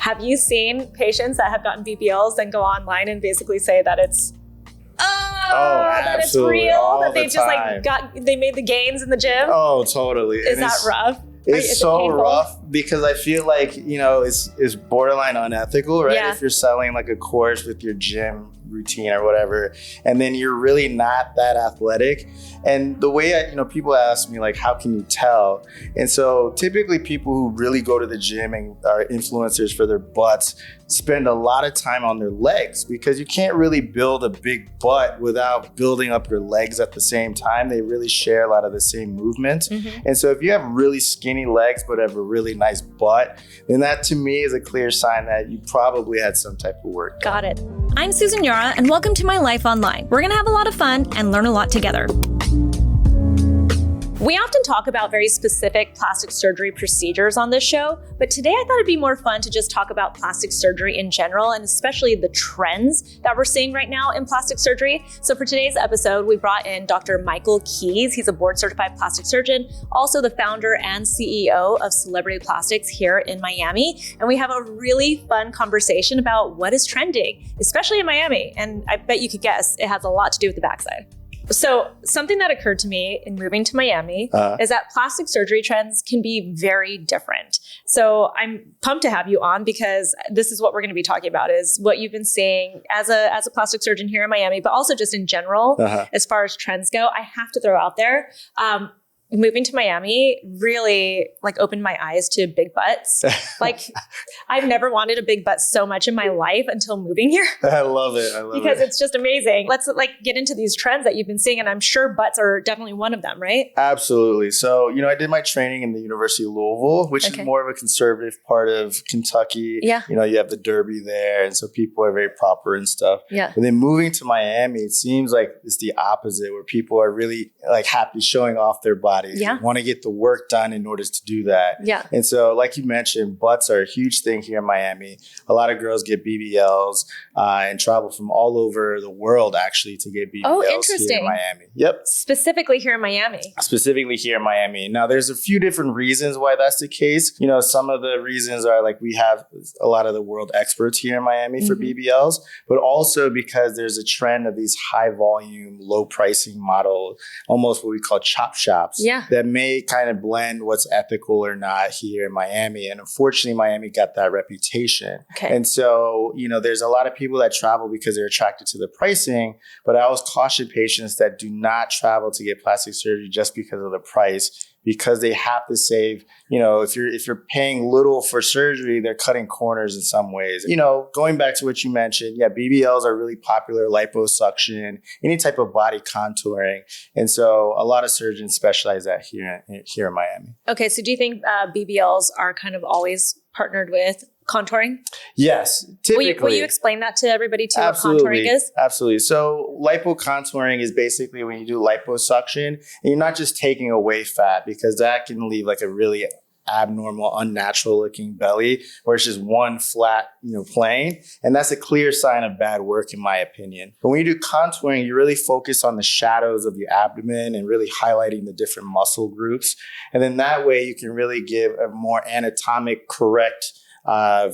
Have you seen patients that have gotten BBLs and go online and basically say that it's that it's real, all that they the just time. they made the gains in the gym? Oh, totally. Is that rough? It's so rough because I feel like, it's borderline unethical, right? Yeah. If you're selling like a course with your gym routine or whatever, and then you're really not that athletic. And the way people ask me, like, how can you tell? And so typically people who really go to the gym and are influencers for their butts spend a lot of time on their legs, because you can't really build a big butt without building up your legs at the same time. They really share a lot of the same movements. Mm-hmm. And so if you have really skinny legs but have a really nice butt, then that to me is a clear sign that you probably had some type of work. Got it. I'm Susan Yara, and welcome to My Life Online. We're going to have a lot of fun and learn a lot together. We often talk about very specific plastic surgery procedures on this show, but today I thought it'd be more fun to just talk about plastic surgery in general, and especially the trends that we're seeing right now in plastic surgery. So for today's episode, we brought in Dr. Michael Keys. He's a board-certified plastic surgeon, also the founder and CEO of Celebrity Plastics here in Miami. And we have a really fun conversation about what is trending, especially in Miami. And I bet you could guess it has a lot to do with the backside. So something that occurred to me in moving to Miami is that plastic surgery trends can be very different. So I'm pumped to have you on, because this is what we're going to be talking about, is what you've been seeing as a plastic surgeon here in Miami, but also just in general, as far as trends go. I have to throw out there, moving to Miami really opened my eyes to big butts. I've never wanted a big butt so much in my life until moving here. I love it. Because it's just amazing. Let's get into these trends that you've been seeing, and I'm sure butts are definitely one of them, right? Absolutely. So, I did my training in the University of Louisville, which is more of a conservative part of Kentucky. Yeah. You have the Derby there, and so people are very proper and stuff. Yeah. And then moving to Miami, it seems like it's the opposite, where people are really happy showing off their bodies. Yeah. They want to get the work done in order to do that. Yeah. And so, like you mentioned, butts are a huge thing here in Miami. A lot of girls get BBLs and travel from all over the world actually to get BBLs here in Miami. Yep. Specifically here in Miami. Specifically here in Miami. Now, there's a few different reasons why that's the case. Some of the reasons are we have a lot of the world experts here in Miami for BBLs, but also because there's a trend of these high volume, low pricing model, almost what we call chop shops, that may kind of blend what's ethical or not here in Miami. And unfortunately, Miami got that reputation. Okay. And so, there's a lot of people that travel because they're attracted to the pricing, but I always caution patients that do not travel to get plastic surgery just because of the price, because they have to save. If you're paying little for surgery, they're cutting corners in some ways. Going back to what you mentioned, BBLs are really popular, liposuction, any type of body contouring. And so a lot of surgeons specialize that here in Miami. Okay, so do you think BBLs are kind of always partnered with contouring? Yes, typically. Will you explain that to everybody too, Absolutely. what contouring is? Absolutely. So lipocontouring is basically when you do liposuction, and you're not just taking away fat, because that can leave a really abnormal, unnatural looking belly where it's just one flat, plane. And that's a clear sign of bad work, in my opinion. But when you do contouring, you really focus on the shadows of the abdomen and really highlighting the different muscle groups. And then that way you can really give a more anatomic correct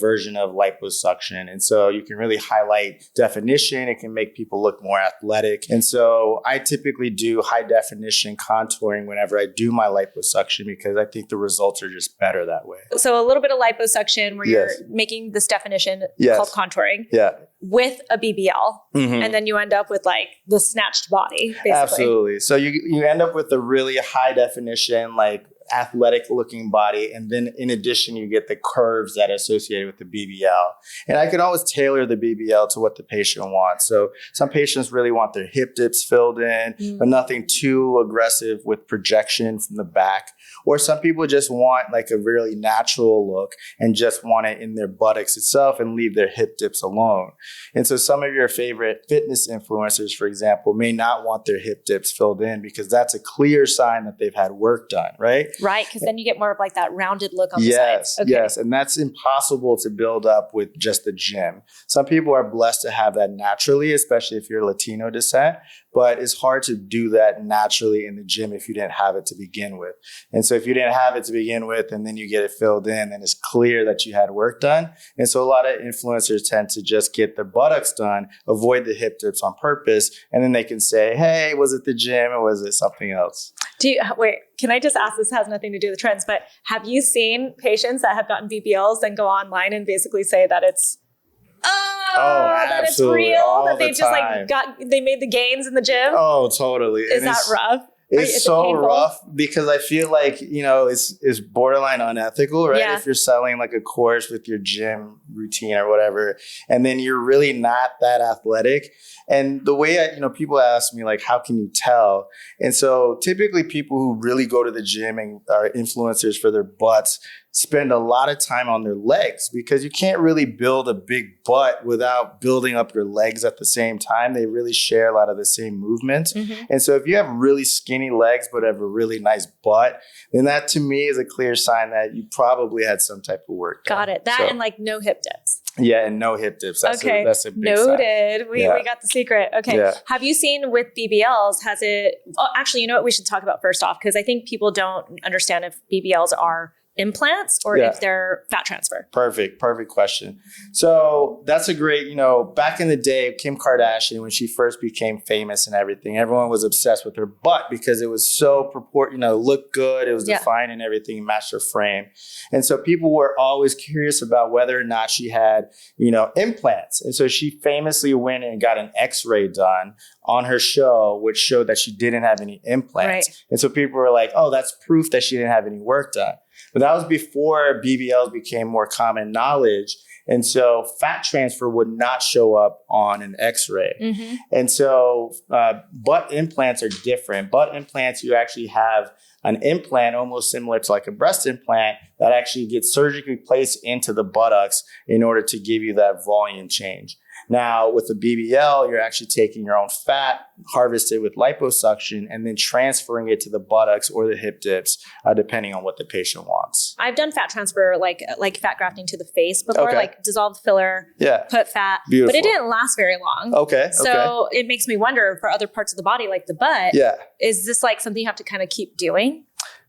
version of liposuction. And so you can really highlight definition. It can make people look more athletic. And so I typically do high definition contouring whenever I do my liposuction, because I think the results are just better that way. So a little bit of liposuction where you're making this definition called contouring with a BBL. And then you end up with the snatched body, basically. Absolutely. So you end up with a really high definition, athletic looking body. And then in addition, you get the curves that are associated with the BBL. And I can always tailor the BBL to what the patient wants. So some patients really want their hip dips filled in, but nothing too aggressive with projection from the back. Or some people just want a really natural look and just want it in their buttocks itself and leave their hip dips alone. And so some of your favorite fitness influencers, for example, may not want their hip dips filled in, because that's a clear sign that they've had work done, right? Right, because then you get more of that rounded look on the sides. Okay. Yes, and that's impossible to build up with just the gym. Some people are blessed to have that naturally, especially if you're Latino descent. but it's hard to do that naturally in the gym if you didn't have it to begin with. And so if you didn't have it to begin with and then you get it filled in, then it's clear that you had work done. And so a lot of influencers tend to just get their buttocks done, avoid the hip dips on purpose, and then they can say, hey, was it the gym or was it something else? Wait, can I just ask, this has nothing to do with trends, but have you seen patients that have gotten BBLs and go online and basically say that it's that it's real, all that they the just time. they made the gains in the gym? Oh, totally. Is that rough? It's so rough because I feel like, it's borderline unethical, right? Yeah. If you're selling like a course with your gym routine or whatever, and then you're really not that athletic. And the way people ask me, like, how can you tell? And so typically people who really go to the gym and are influencers for their butts spend a lot of time on their legs, because you can't really build a big butt without building up your legs at the same time. They really share a lot of the same movements. Mm-hmm. And so if you have really skinny legs but have a really nice butt, then that to me is a clear sign that you probably had some type of work done. Got it. That and like no hip dips. Yeah, and no hip dips. That's a big Noted. sign. We got the secret. Okay. Yeah. Have you seen with BBLs, has it... Oh, actually, you know what we should talk about first off, because I think people don't understand if BBLs are implants or if they're fat transfer. Perfect question. So that's a great, back in the day, Kim Kardashian, when she first became famous and everything, everyone was obsessed with her butt because it was so looked good. It was defined and everything, matched her frame. And so people were always curious about whether or not she had, implants. And so she famously went and got an x-ray done on her show, which showed that she didn't have any implants. Right. And so people were like, oh, that's proof that she didn't have any work done. But that was before BBLs became more common knowledge. And so fat transfer would not show up on an x-ray. Mm-hmm. And so butt implants are different. Butt implants, you actually have an implant almost similar to like a breast implant that actually gets surgically placed into the buttocks in order to give you that volume change. Now, with the BBL, you're actually taking your own fat, harvested with liposuction, and then transferring it to the buttocks or the hip dips, depending on what the patient wants. I've done fat transfer, like fat grafting to the face before, like dissolved filler, put fat, Beautiful. But it didn't last very long. Okay. So it makes me wonder for other parts of the body, like the butt, is this like something you have to kind of keep doing?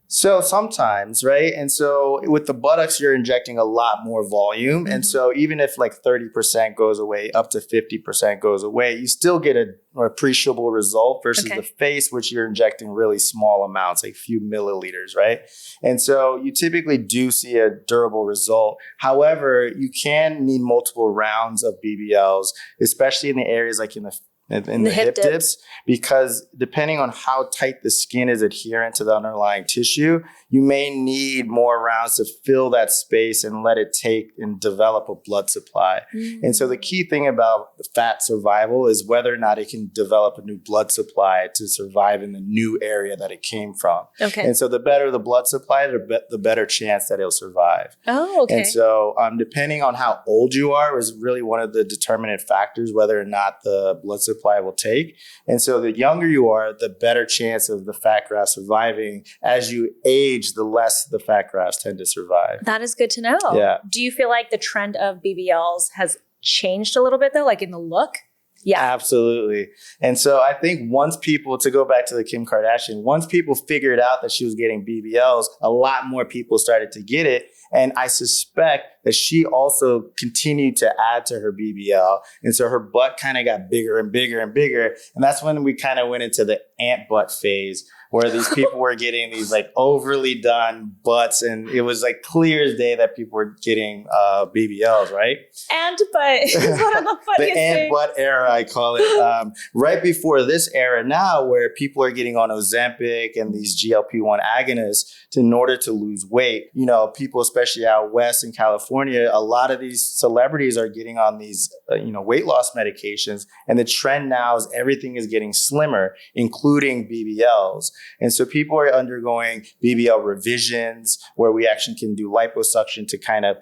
So sometimes, right? And so with the buttocks, you're injecting a lot more volume. Mm-hmm. And so even if like 30% goes away, up to 50% goes away, you still get an appreciable result versus the face, which you're injecting really small amounts, like a few milliliters, right? And so you typically do see a durable result. However, you can need multiple rounds of BBLs, especially in the areas like in the hip dips, because depending on how tight the skin is adherent to the underlying tissue, you may need more rounds to fill that space and let it take and develop a blood supply. Mm-hmm. And so the key thing about the fat survival is whether or not it can develop a new blood supply to survive in the new area that it came from. Okay. And so the better the blood supply, the better chance that it'll survive. Oh, okay. And so depending on how old you are is really one of the determinant factors whether or not the blood supply will take. And so the younger you are, the better chance of the fat graft surviving. As you age, the less the fat grafts tend to survive. That is good to know. Yeah. Do you feel like the trend of BBLs has changed a little bit though, like in the look? Yeah, absolutely. And so I think once people, to go back to the Kim Kardashian, once people figured out that she was getting BBLs, a lot more people started to get it. And I suspect that she also continued to add to her BBL. And so her butt kind of got bigger and bigger and bigger. And that's when we kind of went into the ant butt phase, where these people were getting these like overly done butts. And it was like clear as day that people were getting BBLs, right? Ant butt is one of the funniest The ant butt era, I call it. Right before this era now, where people are getting on Ozempic and these GLP-1 agonists in order to lose weight. People, especially out west in California, a lot of these celebrities are getting on these, weight loss medications. And the trend now is everything is getting slimmer, including BBLs. And so people are undergoing BBL revisions where we actually can do liposuction to kind of,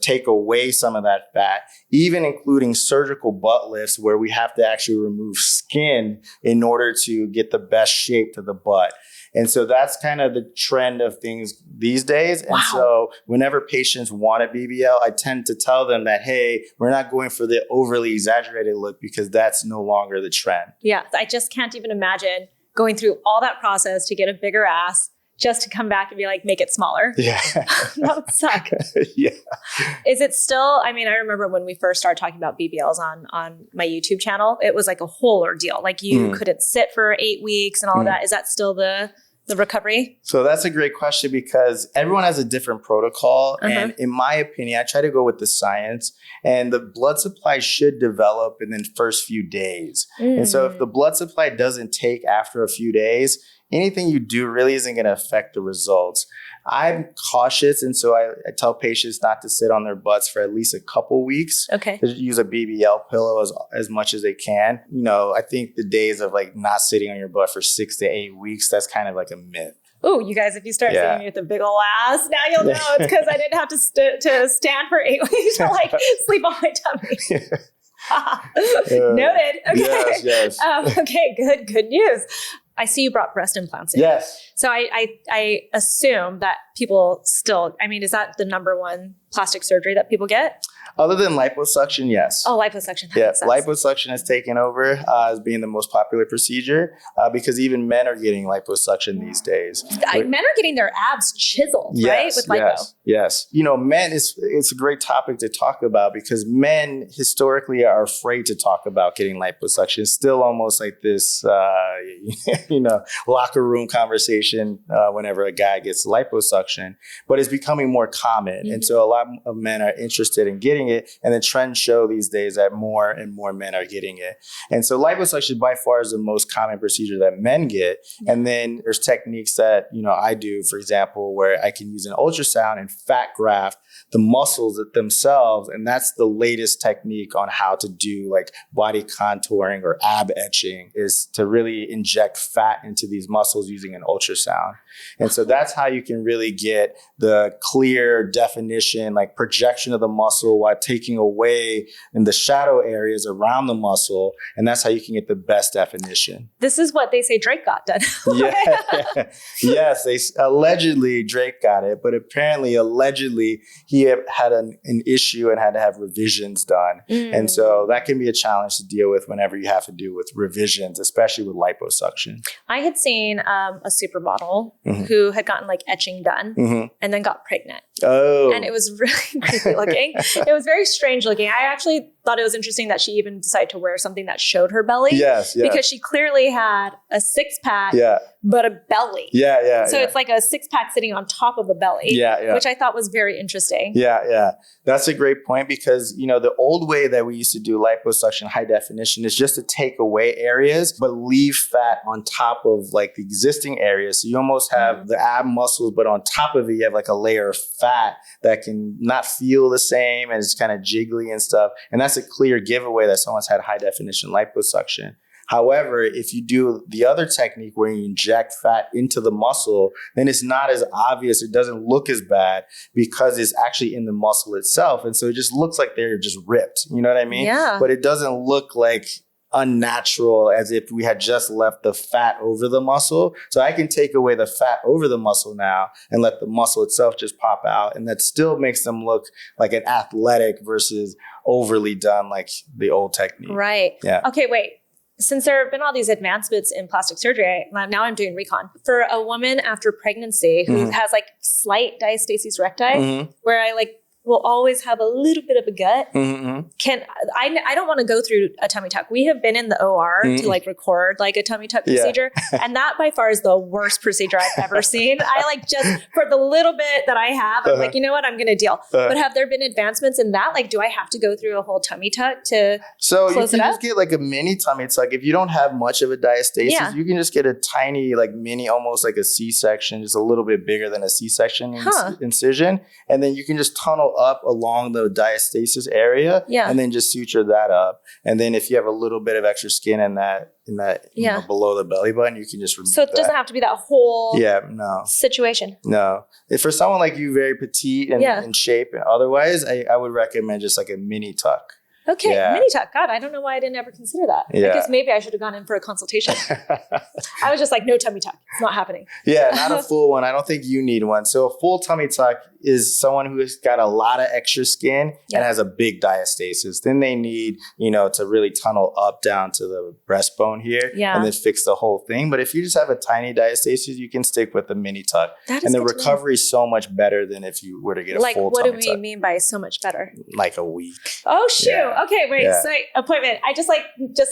take away some of that fat, even including surgical butt lifts where we have to actually remove skin in order to get the best shape to the butt. And so that's kind of the trend of things these days. And so whenever patients want a BBL, I tend to tell them that, hey, we're not going for the overly exaggerated look because that's no longer the trend. Yeah, I just can't even imagine going through all that process to get a bigger ass just to come back and be like, make it smaller. Yeah. That would suck. Yeah. Is it still, I mean, I remember when we first started talking about BBLs on my YouTube channel, it was like a whole ordeal. Like you couldn't sit for 8 weeks and all of that. Is that still the recovery? So that's a great question because everyone has a different protocol. And in my opinion, I try to go with the science, and the blood supply should develop in the first few days. And so if the blood supply doesn't take after a few days, anything you do really isn't going to affect the results. I'm cautious, and so I tell patients not to sit on their butts for at least a couple weeks. Okay. To use a BBL pillow as much as they can. You know, I think the days of like not sitting on your butt for 6 to 8 weeks, that's kind of like a myth. Oh, you guys, if you start seeing me with a big ol' ass, now you'll know it's because I didn't have to stand for 8 weeks to like sleep on my tummy. Noted. Okay. Yes. Okay, good news. I see you brought breast implants in. Yes. So I assume that people still, I mean, is that the number one plastic surgery that people get? Other than liposuction, yes. Oh, liposuction. Yeah, liposuction has taken over as being the most popular procedure because even men are getting liposuction these days. Men are getting their abs chiseled, right? With lipo. Yes. You know, men, it's a great topic to talk about because men historically are afraid to talk about getting liposuction. It's still almost like this, locker room conversation whenever a guy gets liposuction, but it's becoming more common. And so a lot of men are interested in getting it. And the trends show these days that more and more men are getting it. And so liposuction by far is the most common procedure that men get. And then there's techniques that, I do, for example, where I can use an ultrasound and fat graft the muscles themselves. And that's the latest technique on how to do like body contouring or ab etching, is to really inject fat into these muscles using an ultrasound. And so that's how you can really get the clear definition, like projection of the muscle while taking away in the shadow areas around the muscle. And that's how you can get the best definition. This is what they say Drake got done. Yeah. Yes, allegedly Drake got it, but apparently allegedly he had an issue and had to have revisions done. And so that can be a challenge to deal with whenever you have to do with revisions, especially with liposuction. I had seen a supermodel who had gotten like etching done and then got pregnant. Oh. And it was really creepy looking. It was very strange looking. I actually thought it was interesting that she even decided to wear something that showed her belly. Yes. Because she clearly had a six pack, but a belly. So it's like a six pack sitting on top of a belly, which I thought was very interesting. Yeah. That's a great point because, the old way that we used to do liposuction high definition is just to take away areas, but leave fat on top of like the existing areas. So you almost have the ab muscles, but on top of it, you have like a layer of fat that can not feel the same and it's kind of jiggly and stuff. And that's a clear giveaway that someone's had high definition liposuction. However, if you do the other technique where you inject fat into the muscle, then it's not as obvious. It doesn't look as bad because it's actually in the muscle itself. And so it just looks like they're just ripped. You know what I mean? Yeah. But it doesn't look like unnatural as if we had just left the fat over the muscle. So I can take away the fat over the muscle now and let the muscle itself just pop out. And that still makes them look like an athletic versus overly done like the old technique. Right. Yeah. Okay, wait. Since there have been all these advancements in plastic surgery, now I'm doing recon. For a woman after pregnancy who has like slight diastasis recti, where I like will always have a little bit of a gut. I don't want to go through a tummy tuck. We have been in the OR to like record like a tummy tuck procedure. And that by far is the worst procedure I've ever seen. I like just for the little bit that I have, I'm like, you know what, I'm going to deal. But have there been advancements in that? Like, do I have to go through a whole tummy tuck to close it up? Just get like a mini tummy tuck. If you don't have much of a diastasis, you can just get a tiny like mini, almost like a C-section, just a little bit bigger than a C-section incision. And then you can just tunnel up along the diastasis area and then just suture that up. And then if you have a little bit of extra skin in that below the belly button, you can just remove So it doesn't have to be that whole situation. No. If for someone like you, very petite and in shape and otherwise, I would recommend just like a mini tuck. Okay, Yeah. mini tuck. God, I don't know why I didn't ever consider that. Yeah. I guess maybe I should have gone in for a consultation. I was just like, no tummy tuck. It's not happening. Yeah, not a full one. I don't think you need one. So a full tummy tuck is someone who has got a lot of extra skin and has a big diastasis. Then they need, to really tunnel up down to the breastbone here and then fix the whole thing. But if you just have a tiny diastasis, you can stick with the mini tuck. And the recovery is so much better than if you were to get a full tummy tuck. What do we mean by so much better? Like a week. Oh, shoot. Yeah. Okay, wait. Yeah. So appointment. I just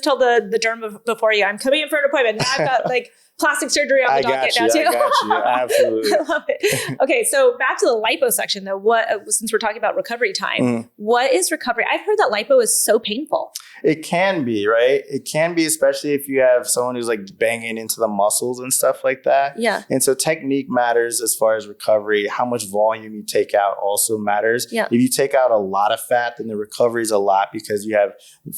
told the derm before you, I'm coming in for an appointment. Now I've got plastic surgery on the docket now too. I got you. Absolutely. I love it. Okay, so back to the liposuction though. Since we're talking about recovery time, what is recovery? I've heard that lipo is so painful. It can be, right? It can be, especially if you have someone who's like banging into the muscles and stuff like that. Yeah. And so technique matters as far as recovery. How much volume you take out also matters. Yeah. If you take out a lot of fat, then the recovery is a lot because you have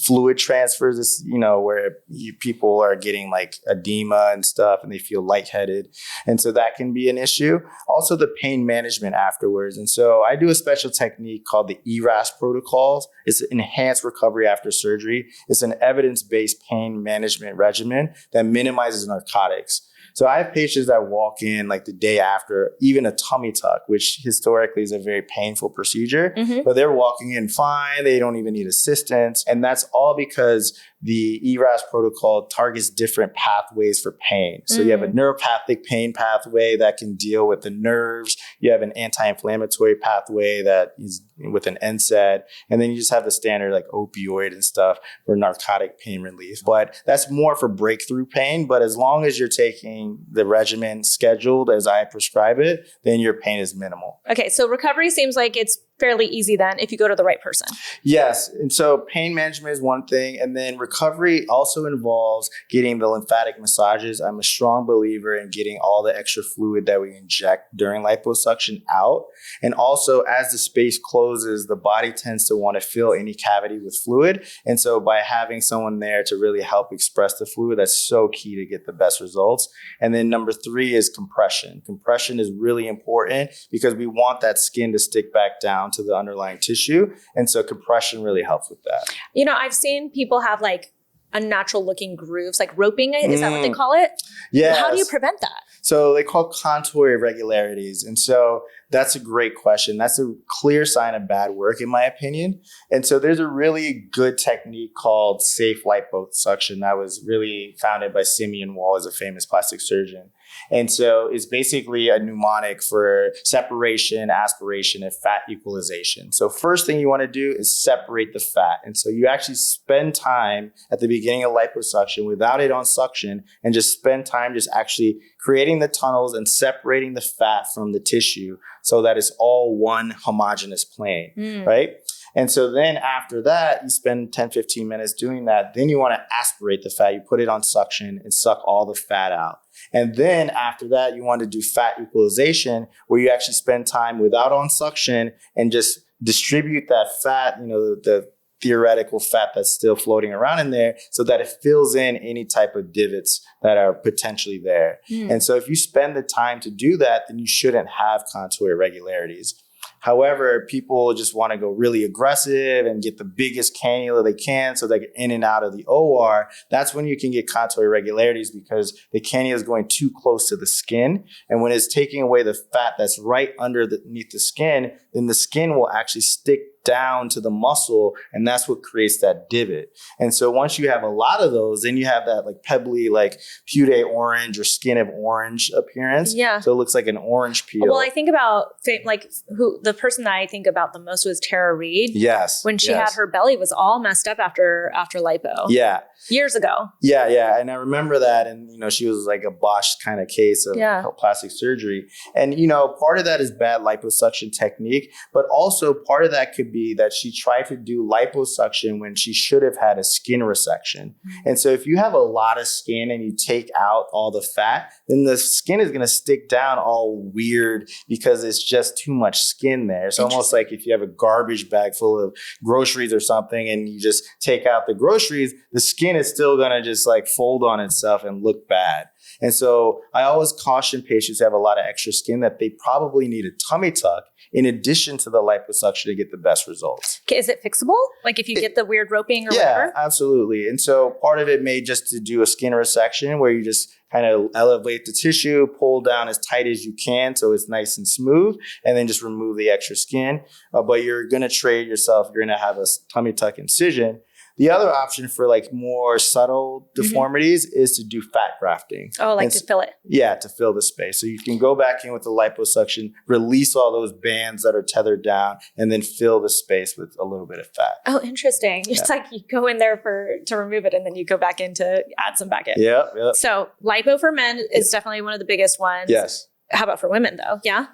fluid transfers, where people are getting like edema and stuff and they feel lightheaded. And so that can be an issue. Also the pain management afterwards. And so I do a special technique called the ERAS protocols. It's enhanced recovery after surgery. It's an evidence-based pain management regimen that minimizes narcotics. So I have patients that walk in like the day after, even a tummy tuck, which historically is a very painful procedure, but they're walking in fine. They don't even need assistance. And that's all because the ERAS protocol targets different pathways for pain. So you have a neuropathic pain pathway that can deal with the nerves. You have an anti-inflammatory pathway that is with an NSAID. And then you just have the standard like opioid and stuff for narcotic pain relief. But that's more for breakthrough pain. But as long as you're taking the regimen scheduled as I prescribe it, then your pain is minimal. Okay, so recovery seems like it's fairly easy then if you go to the right person. Yes. And so pain management is one thing. And then recovery also involves getting the lymphatic massages. I'm a strong believer in getting all the extra fluid that we inject during liposuction out. And also as the space closes, the body tends to want to fill any cavity with fluid. And so by having someone there to really help express the fluid, that's so key to get the best results. And then number 3 is compression. Compression is really important because we want that skin to stick back down to the underlying tissue. And so compression really helps with that. I've seen people have like unnatural looking grooves, like roping it. Is that what they call it? Yeah. How do you prevent that? So they call contour irregularities. And so that's a great question. That's a clear sign of bad work, in my opinion. And so there's a really good technique called safe liposuction that was really founded by Simeon Wall, as a famous plastic surgeon. And so it's basically a mnemonic for separation, aspiration, and fat equalization. So first thing you want to do is separate the fat. And so you actually spend time at the beginning of liposuction without it on suction and just spend time just actually creating the tunnels and separating the fat from the tissue so that it's all one homogeneous plane, right? And so then after that, you spend 10, 15 minutes doing that. Then you want to aspirate the fat. You put it on suction and suck all the fat out. And then after that, you want to do fat equalization, where you actually spend time without on suction and just distribute that fat, the theoretical fat that's still floating around in there so that it fills in any type of divots that are potentially there. And so if you spend the time to do that, then you shouldn't have contour irregularities. However, people just want to go really aggressive and get the biggest cannula they can so they get in and out of the OR. That's when you can get contour irregularities because the cannula is going too close to the skin. And when it's taking away the fat that's right underneath the skin, then the skin will actually stick down to the muscle, and that's what creates that divot. And so once you have a lot of those, then you have that like pebbly, like pudae orange or skin of orange appearance. Yeah. So it looks like an orange peel. Well, I think about the person that I think about the most was Tara Reid. Yes. When she had her belly was all messed up after lipo. Yeah. Years ago. Yeah. And I remember that. And, she was like a botched kind of case of plastic surgery. And, part of that is bad liposuction technique, but also part of that could be that she tried to do liposuction when she should have had a skin resection. And so if you have a lot of skin and you take out all the fat, then the skin is going to stick down all weird because it's just too much skin there. It's almost like if you have a garbage bag full of groceries or something and you just take out the groceries, the skin is still going to just like fold on itself and look bad. And so I always caution patients who have a lot of extra skin that they probably need a tummy tuck in addition to the liposuction to get the best results. Okay, is it fixable? Like if you get the weird roping or Yeah, whatever? absolutely. And so part of it may just to do a skin resection where you just kind of elevate the tissue, pull down as tight as you can so it's nice and smooth, and then just remove the extra skin. But you're going to trade yourself. You're going to have a tummy tuck incision. The other option for like more subtle deformities is to do fat grafting. Oh, like to fill it. Yeah, to fill the space. So you can go back in with the liposuction, release all those bands that are tethered down, and then fill the space with a little bit of fat. Oh, interesting. It's like you go in there to remove it and then you go back in to add some back in. Yeah. So lipo for men is definitely one of the biggest ones. Yes. How about for women though? Yeah.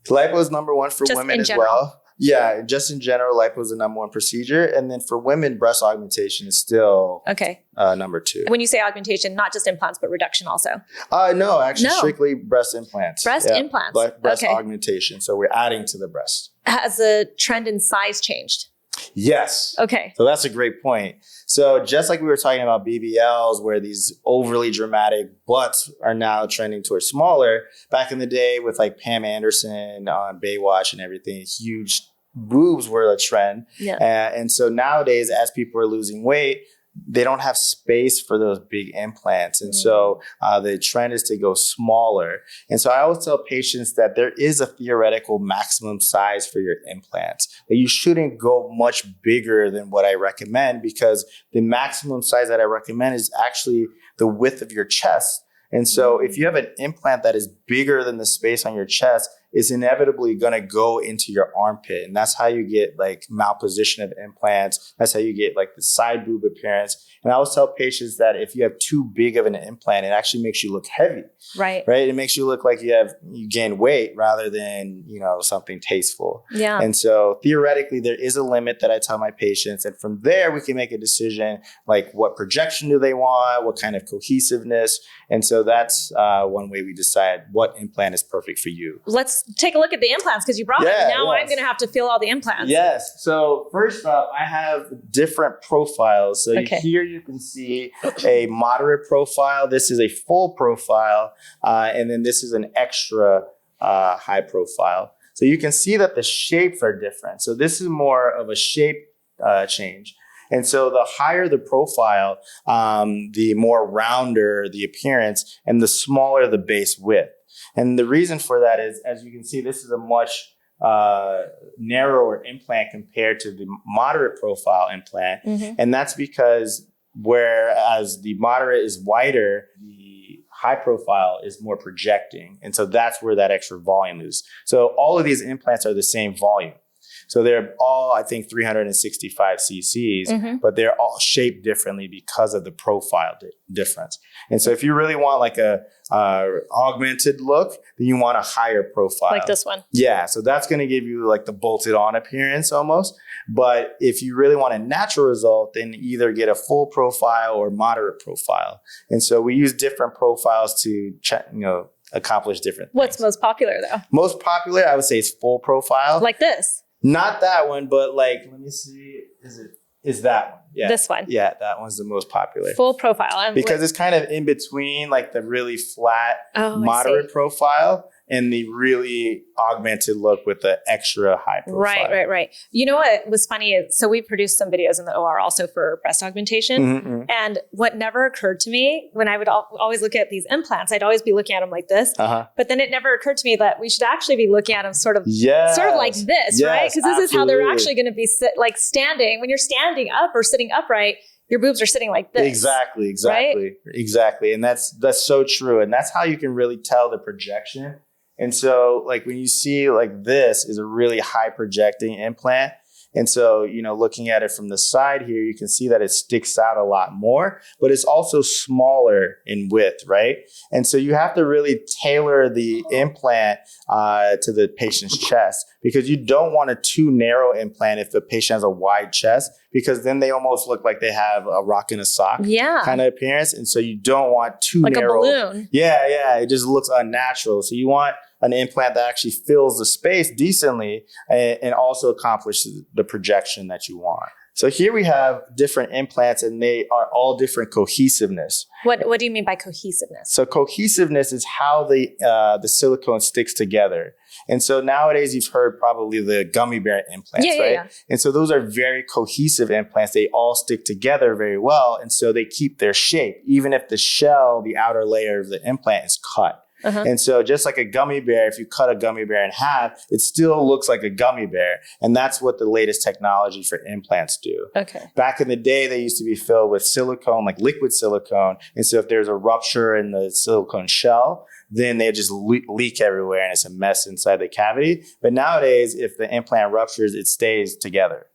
Lipo is number one for Just women in as general. well. Yeah, just in general, lipo is the number one procedure. And then for women, breast augmentation is still Okay. number two. When you say augmentation, not just implants, but reduction also. No, actually No. strictly breast implants. Breast implants. Breast Okay. augmentation. So we're adding to the breast. Has the trend in size changed? Yes. Okay. So that's a great point. So just like we were talking about BBLs, where these overly dramatic butts are now trending towards smaller, back in the day with like Pam Anderson on Baywatch and everything, huge boobs were a trend. Yeah. And so nowadays, as people are losing weight, they don't have space for those big implants. And so the trend is to go smaller. And so I always tell patients that there is a theoretical maximum size for your implants, that you shouldn't go much bigger than what I recommend, because the maximum size that I recommend is actually the width of your chest. And so if you have an implant that is bigger than the space on your chest, it's inevitably going to go into your armpit. And that's how you get like malposition of implants. That's how you get like the side boob appearance. And I always tell patients that if you have too big of an implant, it actually makes you look heavy, Right. right? It makes you look like you gain weight rather than, something tasteful. Yeah. And so theoretically, there is a limit that I tell my patients. And from there, we can make a decision like what projection do they want, what kind of cohesiveness. And so that's one way we decide what implant is perfect for you. Let's take a look at the implants because you brought them. Now I'm going to have to feel all the implants. Yes. So first up, I have different profiles. So here you can see a moderate profile. This is a full profile. And then this is an extra high profile. So you can see that the shapes are different. So this is more of a shape change. And so the higher the profile, the more rounder the appearance and the smaller the base width. And the reason for that is, as you can see, this is a much narrower implant compared to the moderate profile implant. And that's because whereas the moderate is wider, the high profile is more projecting. And so that's where that extra volume is. So all of these implants are the same volume. So they're all, I think, 365 cc's, but they're all shaped differently because of the profile difference. And so if you really want like a augmented look, then you want a higher profile. Like this one. Yeah, so that's going to give you like the bolted on appearance almost. But if you really want a natural result, then either get a full profile or moderate profile. And so we use different profiles to accomplish different things. What's most popular though? Most popular, I would say, is full profile. Like this. Not that one, but like, let me see. Is that one? Yeah. This one. Yeah, that one's the most popular. Full profile. Because it's kind of in between like the really flat, moderate profile and the really augmented look with the extra high profile. Right. You know what was funny is, so we produced some videos in the OR also for breast augmentation. And what never occurred to me when I would always look at these implants, I'd always be looking at them like this. But then it never occurred to me that we should actually be looking at them sort of like this, right? Because this is how they're actually going to be standing. When you're standing up or sitting upright, your boobs are sitting like this. Exactly. Right? Exactly. And that's so true. And that's how you can really tell the projection. And so like when you see like this is a really high projecting implant. And so, looking at it from the side here, you can see that it sticks out a lot more, but it's also smaller in width, right? And so you have to really tailor the implant to the patient's chest, because you don't want a too narrow implant if the patient has a wide chest, because then they almost look like they have a rock in a sock kind of appearance. And so you don't want too narrow. Like a balloon. Yeah. It just looks unnatural. So you want an implant that actually fills the space decently and also accomplishes the projection that you want. So here we have different implants, and they are all different cohesiveness. What do you mean by cohesiveness? So cohesiveness is how the silicone sticks together. And so nowadays you've heard probably the gummy bear implants, right? Yeah. And so those are very cohesive implants. They all stick together very well. And so they keep their shape, even if the shell, the outer layer of the implant is cut. And so just like a gummy bear, if you cut a gummy bear in half, it still looks like a gummy bear. And that's what the latest technology for implants do. Okay. Back in the day, they used to be filled with silicone, like liquid silicone. And so if there's a rupture in the silicone shell, then they just leak everywhere and it's a mess inside the cavity. But nowadays, if the implant ruptures, it stays together.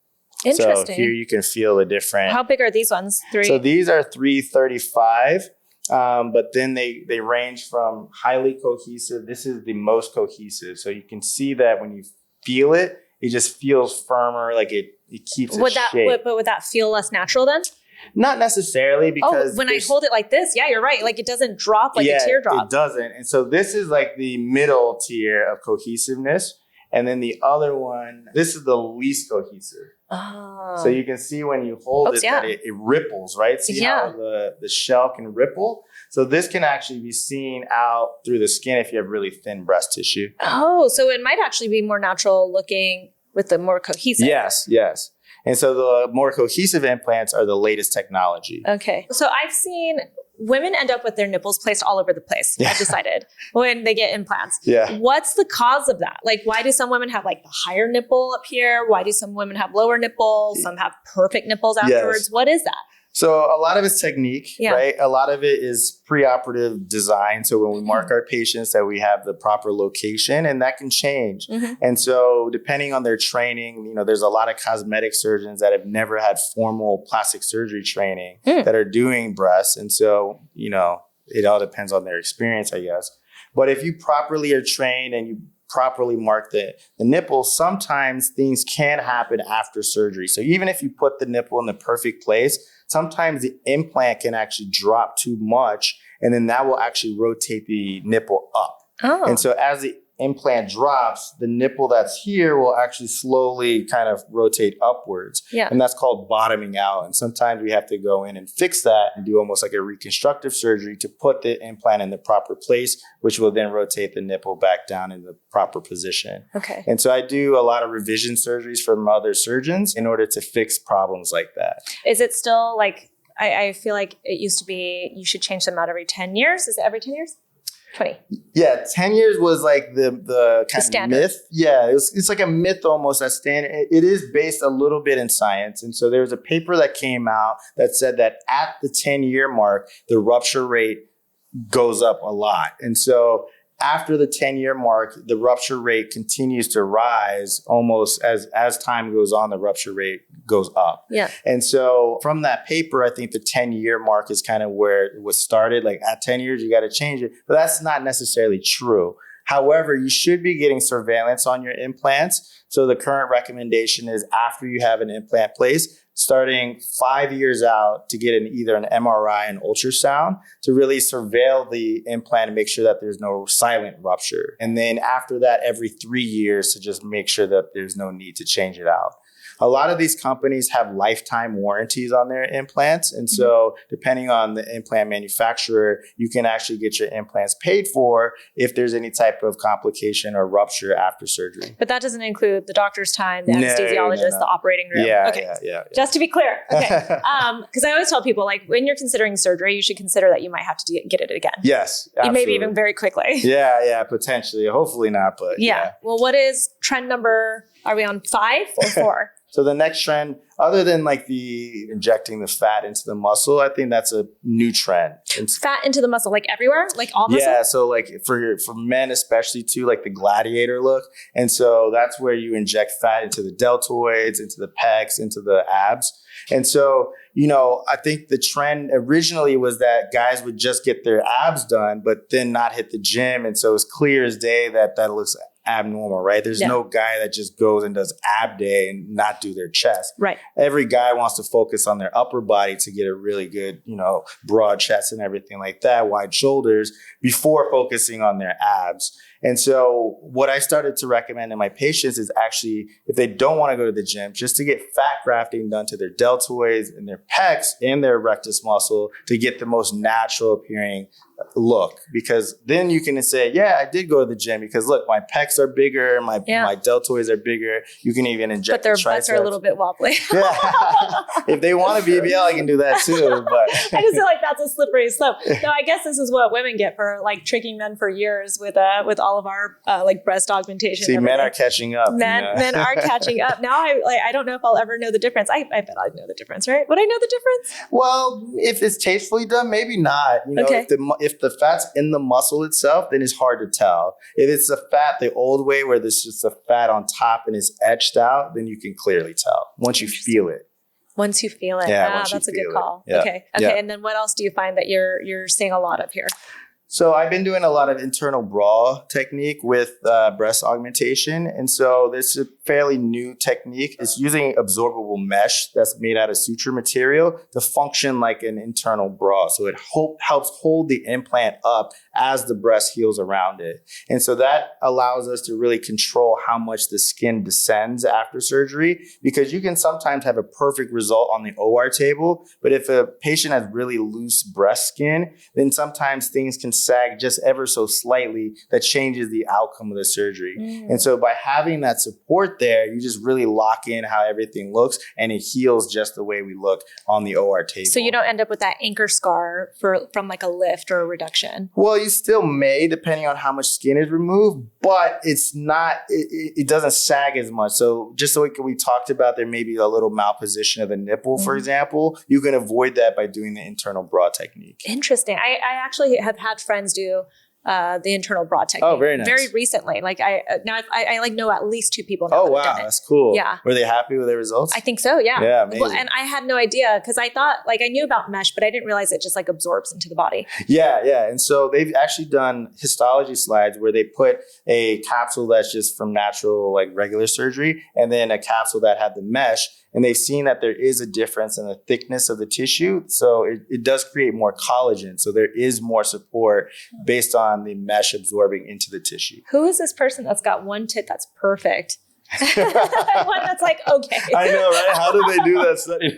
Interesting. So here you can feel the different. How big are these ones? So these are 335. But then they range from highly cohesive. This is the most cohesive. So you can see that when you feel it, it just feels firmer, like it keeps its shape. But would that feel less natural then? Not necessarily, because when I hold it like this, yeah, you're right. Like it doesn't drop like a teardrop. It doesn't. And so this is like the middle tier of cohesiveness. And then the other one, this is the least cohesive. Oh. So you can see when you hold that it ripples, right? See how the shell can ripple? So this can actually be seen out through the skin if you have really thin breast tissue. Oh, so it might actually be more natural looking with the more cohesive. Yes. And so the more cohesive implants are the latest technology. Okay. So I've seen women end up with their nipples placed all over the place, I've decided, when they get implants. Yeah. What's the cause of that? Like, why do some women have like the higher nipple up here? Why do some women have lower nipples? Some have perfect nipples afterwards. Yes. What is that? So a lot of it's technique, right? A lot of it is preoperative design. So when we mark our patients, that we have the proper location, and that can change. And so depending on their training, there's a lot of cosmetic surgeons that have never had formal plastic surgery training that are doing breasts. And so, it all depends on their experience, I guess. But if you properly are trained and you properly mark the nipple, sometimes things can happen after surgery. So even if you put the nipple in the perfect place, sometimes the implant can actually drop too much, and then that will actually rotate the nipple up. Oh. And so as the implant drops, the nipple that's here will actually slowly kind of rotate upwards. Yeah. And that's called bottoming out. And sometimes we have to go in and fix that and do almost like a reconstructive surgery to put the implant in the proper place, which will then rotate the nipple back down in the proper position. Okay. And so I do a lot of revision surgeries from other surgeons in order to fix problems like that. Is it still like, I feel like it used to be, you should change them out every 10 years. Is it every 10 years? 20. Yeah, 10 years was like the kind of myth. Yeah, it's like a myth almost, that standard. It is based a little bit in science. And so there was a paper that came out that said that at the 10-year mark, the rupture rate goes up a lot. And so after the 10-year mark, the rupture rate continues to rise almost as time goes on, the rupture rate goes up. Yeah. And so from that paper, I think the 10-year mark is kind of where it was started. Like at 10 years, you got to change it. But that's not necessarily true. However, you should be getting surveillance on your implants. So the current recommendation is after you have an implant placed, starting 5 years out, to get either an MRI and ultrasound to really surveil the implant and make sure that there's no silent rupture. And then after that, every 3 years to just make sure that there's no need to change it out. A lot of these companies have lifetime warranties on their implants. And so depending on the implant manufacturer, you can actually get your implants paid for if there's any type of complication or rupture after surgery. But that doesn't include the doctor's time, the anesthesiologist, the operating room. Yeah. Just to be clear. Okay. Because I always tell people, like, when you're considering surgery, you should consider that you might have to get it again. Yes, absolutely. Maybe even very quickly. Yeah, potentially. Hopefully not, but yeah. Well, what is trend number? Are we on 5 or 4? So the next trend, other than like the injecting the fat into the muscle, I think that's a new trend. Fat into the muscle, like everywhere, like all muscle? Yeah, so like for men especially too, like the gladiator look. And so that's where you inject fat into the deltoids, into the pecs, into the abs. And so, I think the trend originally was that guys would just get their abs done, but then not hit the gym. And so it's clear as day that looks abnormal, right? There's no guy that just goes and does ab day and not do their chest. Right. Every guy wants to focus on their upper body to get a really good, broad chest and everything like that, wide shoulders, before focusing on their abs. And so what I started to recommend in my patients is actually, if they don't want to go to the gym, just to get fat grafting done to their deltoids and their pecs and their rectus muscle to get the most natural appearing look. Because then you can say, yeah, I did go to the gym because look, my pecs are bigger, my deltoids are bigger. You can even inject but their butts are a little bit wobbly. Yeah. If they want a BBL, I can do that too. But I just feel like that's a slippery slope. So I guess this is what women get for like tricking men for years with all of our like breast augmentation. See, men are catching up. Men are catching up. Now I don't know if I'll ever know the difference. I bet I'd know the difference, right? Would I know the difference? Well, if it's tastefully done, maybe not. Okay. If the fat's in the muscle itself, then it's hard to tell. If it's the fat the old way where there's just a fat on top and it's etched out, then you can clearly tell once you feel it. Once you feel it. Yeah, that's a good call. Yeah. Okay. Yeah. And then what else do you find that you're seeing a lot of here? So I've been doing a lot of internal bra technique with breast augmentation. And so this is a fairly new technique. It's using absorbable mesh that's made out of suture material to function like an internal bra. So it helps hold the implant up as the breast heals around it. And so that allows us to really control how much the skin descends after surgery, because you can sometimes have a perfect result on the OR table. But if a patient has really loose breast skin, then sometimes things can sag just ever so slightly that changes the outcome of the surgery. And so by having that support there, you just really lock in how everything looks and it heals just the way we look on the OR table. So you don't end up with that anchor scar from like a lift or a reduction. Well, you still may, depending on how much skin is removed, but it's not, it doesn't sag as much. So just like we talked about, there may be a little malposition of the nipple, for example. You can avoid that by doing the internal bra technique. Interesting. I actually have had friends do the internal bra technique. Oh, very nice. Very recently. Like I like know at least 2 people now. Oh, that wow. have done it. That's cool. Yeah. Were they happy with their results? I think so. Yeah. Yeah. Amazing. Well, and I had no idea because I thought like I knew about mesh, but I didn't realize it just like absorbs into the body. Yeah, yeah. And so they've actually done histology slides where they put a capsule that's just from natural, like regular surgery, and then a capsule that had the mesh. And they've seen that there is a difference in the thickness of the tissue. So it does create more collagen. So there is more support based on the mesh absorbing into the tissue. Who is this person that's got one tit that's perfect? One that's like, okay. I know, right? How did they do that study?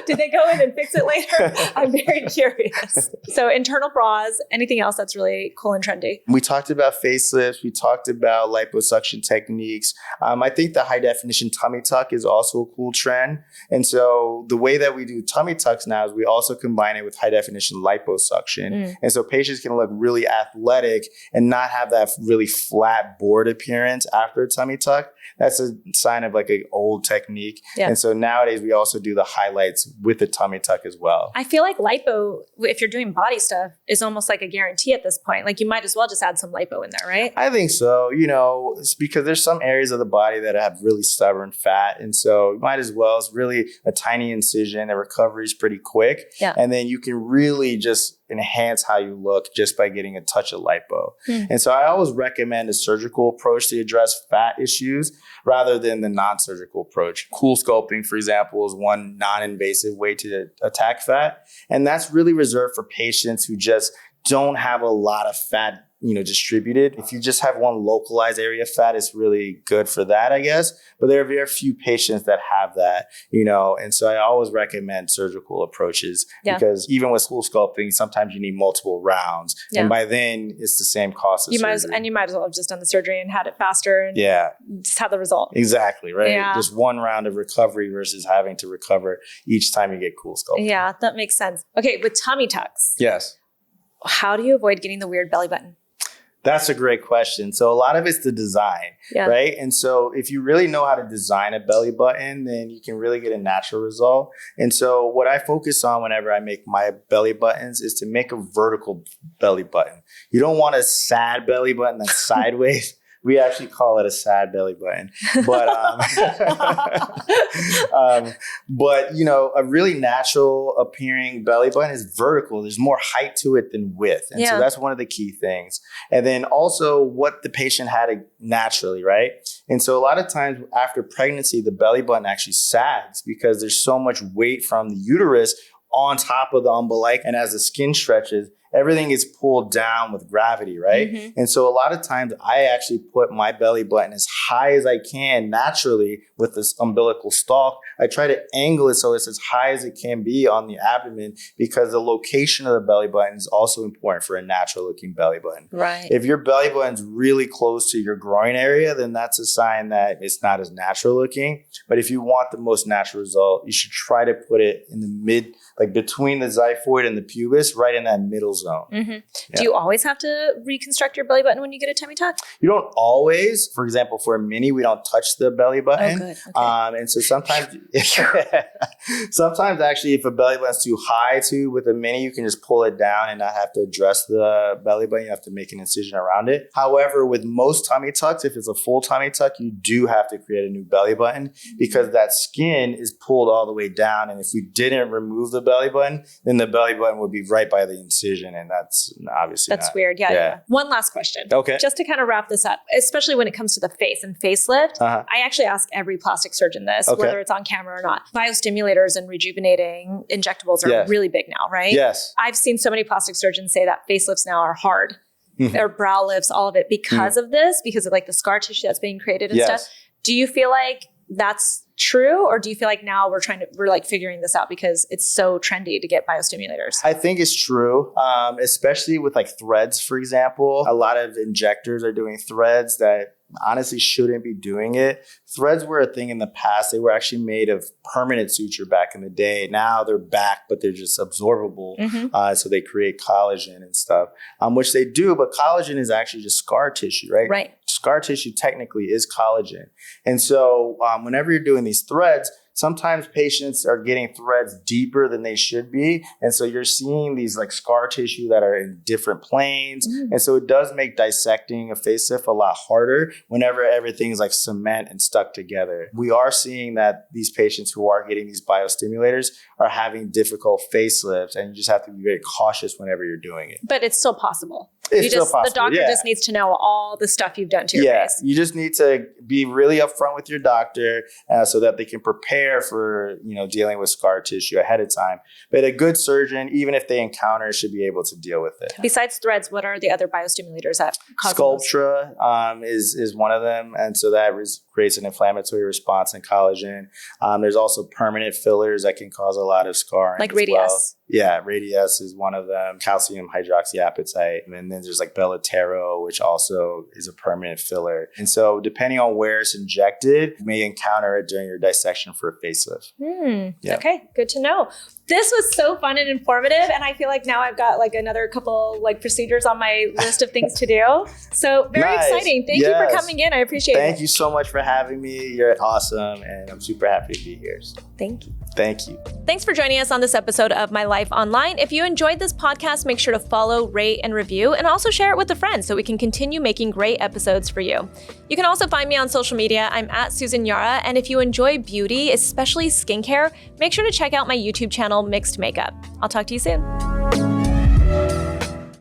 Did they go in and fix it later? I'm very curious. So internal bras, anything else that's really cool and trendy? We talked about facelifts. We talked about liposuction techniques. I think the high definition tummy tuck is also a cool trend. And so the way that we do tummy tucks now is we also combine it with high definition liposuction. And so patients can look really athletic and not have that really flat board appearance after a tummy tuck. That's a sign of like an old technique. Yeah. And so nowadays we also do the highlights with the tummy tuck as well. I feel like lipo, if you're doing body stuff, is almost like a guarantee at this point. Like you might as well just add some lipo in there, right? I think so. It's because there's some areas of the body that have really stubborn fat. And so you might as well. It's really a tiny incision. The recovery is pretty quick. Yeah. And then you can really just enhance how you look just by getting a touch of lipo. And so I always recommend a surgical approach to address fat issues rather than the non-surgical approach. Cool sculpting, for example, is one non-invasive way to attack fat. And that's really reserved for patients who just don't have a lot of fat distributed. If you just have one localized area of fat, it's really good for that, I guess. But there are very few patients that have that, and so I always recommend surgical approaches because even with cool sculpting, sometimes you need multiple rounds. Yeah. And by then it's the same cost as surgery. You might as well have just done the surgery and had it faster and just have the result. Exactly, right? Yeah. Just one round of recovery versus having to recover each time you get cool sculpting. Yeah, that makes sense. Okay, with tummy tucks. Yes. How do you avoid getting the weird belly button? That's a great question. So a lot of it's the design, right? And so if you really know how to design a belly button, then you can really get a natural result. And so what I focus on whenever I make my belly buttons is to make a vertical belly button. You don't want a sad belly button that's sideways. We actually call it a sad belly button. But, but you know, a really natural appearing belly button is vertical. There's more height to it than width. And so that's one of the key things. And then also what the patient had naturally, right? And so a lot of times after pregnancy, the belly button actually sags because there's so much weight from the uterus on top of the umbilical. And as the skin stretches, everything is pulled down with gravity, right? Mm-hmm. And so a lot of times I actually put my belly button as high as I can naturally with this umbilical stalk. I try to angle it so it's as high as it can be on the abdomen because the location of the belly button is also important for a natural looking belly button. Right. If your belly button's really close to your groin area, then that's a sign that it's not as natural looking. But if you want the most natural result, you should try to put it in the mid, like between the xiphoid and the pubis, right in that middle zone. Mm-hmm. Yeah. Do you always have to reconstruct your belly button when you get a tummy tuck? You don't always. For example, for a mini, we don't touch the belly button. Oh, good. Okay. And so sometimes actually, if a belly button's too high too, with a mini, you can just pull it down and not have to address the belly button. You have to make an incision around it. However, with most tummy tucks, if it's a full tummy tuck, you do have to create a new belly button because that skin is pulled all the way down. And if we didn't remove the belly button, then the belly button would be right by the incision. And that's obviously that's weird. Yeah. One last question. Okay. Just to kind of wrap this up, especially when it comes to the face and facelift, I actually ask every plastic surgeon this, whether it's on camera or not. Biostimulators and rejuvenating injectables are really big now, right? Yes. I've seen so many plastic surgeons say that facelifts now are hard. Or brow lifts, all of it because of this, because of like the scar tissue that's being created and stuff. Do you feel like that's true, or do you feel like now we're like figuring this out because it's so trendy to get biostimulators? I think it's true, especially with like threads, for example. A lot of injectors are doing threads that honestly shouldn't be doing it. Threads were a thing in the past. They were actually made of permanent suture back in the day. Now they're back, but they're just absorbable. So they create collagen and stuff, which they do. But collagen is actually just scar tissue, right? Right. Scar tissue technically is collagen. And so whenever you're doing these threads, sometimes patients are getting threads deeper than they should be. And so you're seeing these like scar tissue that are in different planes. And so it does make dissecting a facelift a lot harder whenever everything's like cement and stuck together. We are seeing that these patients who are getting these biostimulators are having difficult facelifts, and you just have to be very cautious whenever you're doing it. But it's still possible. It's still possible. The doctor just needs to know all the stuff you've done to your face. You just need to be really upfront with your doctor so that they can prepare for, dealing with scar tissue ahead of time. But a good surgeon, even if they encounter, should be able to deal with it. Besides threads, what are the other biostimulators that cause Sculptra is one of them. And so that creates an inflammatory response in collagen. There's also permanent fillers that can cause a lot of scarring. Like Radius. Well. Yeah, Radius is one of them. Calcium hydroxyapatite. And then there's like Bellatero, which also is a permanent filler. And so depending on where it's injected, you may encounter it during your dissection for a facelift. Okay, good to know. This was so fun and informative. And I feel like now I've got like another couple like procedures on my list of things to do. So very exciting. Thank you for coming in. I appreciate it. Thank you so much for having me. You're awesome. And I'm super happy to be here. So. Thank you. Thank you. Thanks for joining us on this episode of My Life Online. If you enjoyed this podcast, make sure to follow, rate, and review, and also share it with a friend so we can continue making great episodes for you. You can also find me on social media. I'm at Susan Yara. And if you enjoy beauty, especially skincare, make sure to check out my YouTube channel, Mixed Makeup. I'll talk to you soon.